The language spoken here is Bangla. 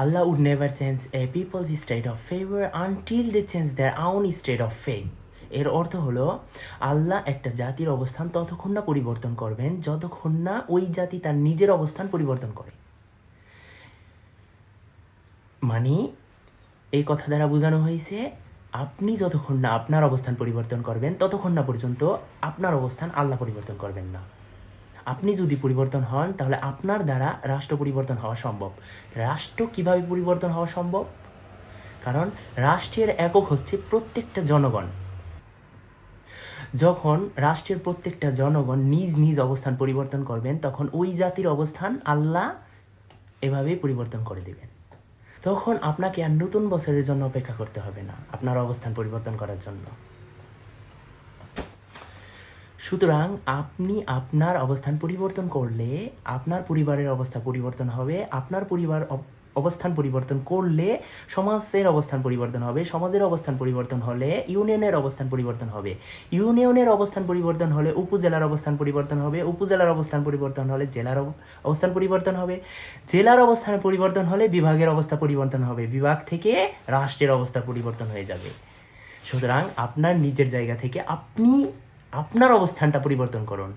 Allah would never change a people's state of favour until they change their own state of faith. এর অর্থ হলো আল্লাহ একটা জাতির অবস্থান ততক্ষণ না পরিবর্তন করবেন যতক্ষণ না ওই জাতি তার নিজের অবস্থান পরিবর্তন করে। মানে এই কথা দ্বারা বোঝানো হয়েছে আপনি যতক্ষণ না আপনার অবস্থান পরিবর্তন করবেন ততক্ষণ না পর্যন্ত আপনার অবস্থান আল্লাহ পরিবর্তন করবেন না। আপনি যদি পরিবর্তন হন তাহলে আপনার দ্বারা রাষ্ট্র পরিবর্তন হওয়া সম্ভব। রাষ্ট্র কিভাবে পরিবর্তন হওয়া সম্ভব? কারণ রাষ্ট্রের একক হচ্ছে প্রত্যেকটা জনগণ। যখন রাষ্ট্রের প্রত্যেকটা জনগণ নিজ নিজ অবস্থান পরিবর্তন করবেন তখন ওই জাতির অবস্থান আল্লাহ এভাবেই পরিবর্তন করে দেবেন। তখন আপনাকে আর নতুন বছরের জন্য অপেক্ষা করতে হবে না আপনার অবস্থান পরিবর্তন করার জন্য। সুতরাং আপনি আপনার অবস্থান পরিবর্তন করলে আপনার পরিবারের অবস্থা পরিবর্তন হবে, আপনার পরিবার অবস্থান পরিবর্তন করলে সমাজের অবস্থান পরিবর্তন হবে, সমাজের অবস্থান পরিবর্তন হলে ইউনিয়নের অবস্থান পরিবর্তন হবে, ইউনিয়নের অবস্থান পরিবর্তন হলে উপজেলার অবস্থান পরিবর্তন হবে, উপজেলার অবস্থান পরিবর্তন হলে জেলার অবস্থান পরিবর্তন হবে, জেলার অবস্থান পরিবর্তন হলে বিভাগের অবস্থা পরিবর্তন হবে, বিভাগ থেকে রাষ্ট্রের অবস্থা পরিবর্তন হয়ে যাবে। সুতরাং আপনার নিজের জায়গা থেকে আপনি আপনার অবস্থানটা পরিবর্তন করুন।